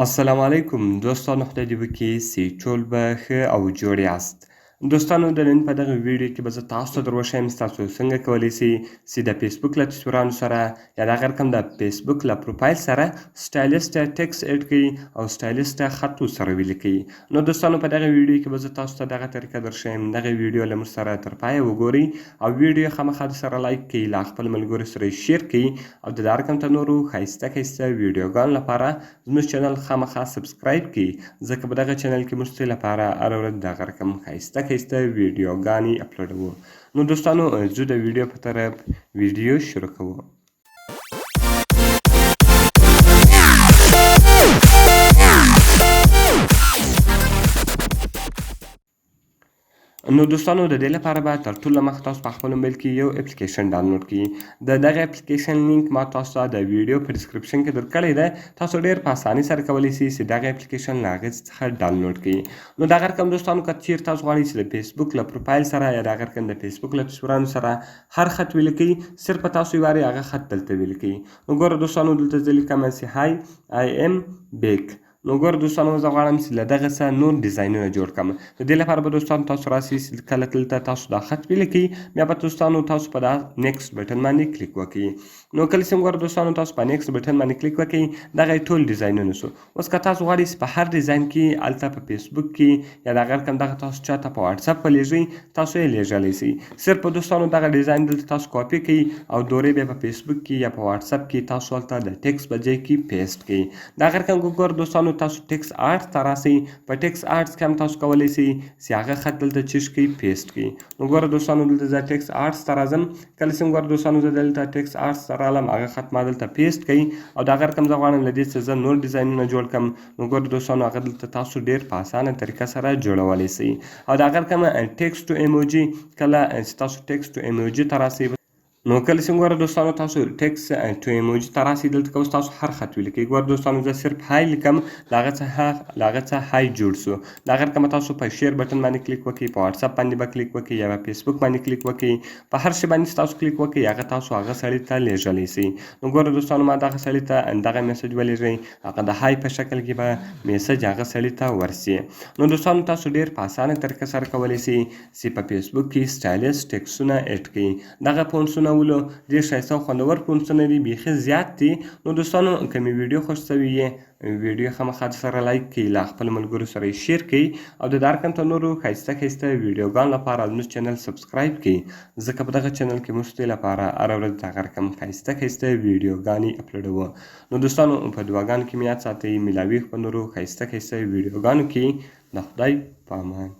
السلام علیکم دوستانو، خدای دې وکړي چې ټول به ښه او جوړ یاست. دوستانو، د نن په دغه ویډیو کې به زه تاسو ته در وښیم چې تاسو څنګه کولی سئ چې د فیسبوک له تصویرانو سره یا د هغه رقم د فیسبوک له پروفایل سره سټایلیسټ ټکس اډ کړئ او سټایلیسټ خط ورسره ولیکئ. نو دوستانو، په دغه ویډیو کې به زه تاسو ته دغه طریقه در ښیم. دغه ویډیو له موږ سره تر پایه وګورئ او ویډیو خامخا سره لایک کړئ، له خپل ملګرو سره یې شیر کړئ او د دا رقم ته نورو ښایسته ښایسته ویډیوګانو لپاره زموږ چینل خامخا سبسکرایب کړئ، ځکه په دغه چینل کې موږ ستاسو لپاره هره ورځ دغه رقم ښایسته ښایسته ویډیوګانې اپلوډوو. نو دوستانو، ځو د ویډیو په طرف ویډیو شروع کوو. نو دوستانو، د دې لپاره به تر ټولو مخکې تاسو په خپل موبایل کې یو اپلیکیشن ډاونلوډ کړئ. د دغه اپلیکیشن لینک ما تاسو ته د ویډیو په ډسکرپشن کې درکړی دی. تاسو ډېر په اسانۍ سره کولی سئ چې دغه اپلیکیشن له هغې څخه ډاونلوډ کړئ. نو دغه رقم دوستانو، که چیرې تاسو غواړئ چې د فیسبوک له پروفایل سره یا د هغه رقم د فیسبوک له تصویرانو سره هر خط ولیکئ، صرف تاسو یې وارې هغه خط دلته ولیکئ. نو ګوره دوستانو، دلته زه لیکم چې های آی ایم بیک. نو ګوره دوستانو، زه غواړم چې له دغه څه نور ډیزاینونه جوړ کړم. د دې لپاره به دوستانو تاسو راسئ چې کله دلته تاسو دا خط ولیکئ، بیا به دوستانو تاسو په دا نیکسټ بټن باندې کلیک وکړئ. نو کله چې ګوره دوستانو تاسو په نیکسټ بټن باندې کلیک وکړئ، دغه ټول ډیزاینونه سو. اوس که تاسو غواړئ چې په هر ډیزاین کې هلته په فیسبوک کې یا د هغه رقم دغه تاسو چاته په واتساپ ولیږئ، تاسو یې لیږلی سئ. صرف دوستانو دغه ډیزاین دلته تاسو کاپي کړئ او دورې بیا په فیسبوک کې یا په واتساپ کې تاسو هلته د ټکس په ځای کې پیسټ کړئ. د هغه رقم ګوره دوستانو، تاسو ټکس آرټس ته راسئ. په ټکس آرټس کې هم تاسو کولی سئ چې هغه خط دلته چیش کړئ، پیسټ کړئ. نو ګوره دوستانو، دلته زه ټکس آرټس ته راځم. کله چې ګوره دوستانو زه دلته ټکس آرټس ته رالم، هغه خط ما دلته پیسټ کړئ او د هغه رقم زه غواړم له دې څخه زه نور ډیزاینونه جوړ کړم. نو ګوره دوستانو، هغه دلته تاسو ډېر په اسانه طریقه سره جوړولی سئ. او د هغه رقم ټکس ټو ایموجي، کله چې تاسو ټکس ټو ایموجي ته راسئ، نو کله چې ګوره دوستانو تاسو ټکس ټو ایموجي ته راسئ، دلته که اوس تاسو هر خط ولیکئ. ګوره دوستانو، زه صرف های لیکم، له هغه څخه های جوړ سو. د هغه رقم تاسو په شیر بټن باندې کلیک وکړئ، په واتساپ باندې به کلیک وکړئ یا په فیسبوک باندې کلیک وکړئ. په هر شي باندې چې تاسو کلیک وکړئ، هغه تاسو هغه سړي ته لیږلی سئ. نو ګوره دوستانو، ما دغه سړي ته دغه میسج ولیږئ، هغه د های په شکل کې به میسج هغه سړي ته ورسي. نو دوستانو، تاسو ډېر په اسانه طریقه سره کولی سئ چې په فیسبوک کې سټایلیس ټکسونه اډ کړئ. دغه فونټسونه ولو ډېر ښایسته او خوندور فونټسونه دي، بیخي زیات دي. نو دوستانو، که مې ویډیو خوښ شوي ویډیو خامخا سره لایک کړئ، له خپلو ملګرو سره یې شیر کړئ او د دا رقم ته نورو ښایسته ښایسته ویډیوګانو لپاره زموږ چینل سبسکرایب کړئ، ځکه په دغه چینل کې موږ ستاسو لپاره هره ورځ دغه رقم ښایسته ښایسته ویډیوګانې اپلوډوو. نو دوستانو، په دعاګانو کې مې یاد ساتئ. میلاویږو په نورو ښایسته ښایسته ویډیوګانو کې. د خدای په امان.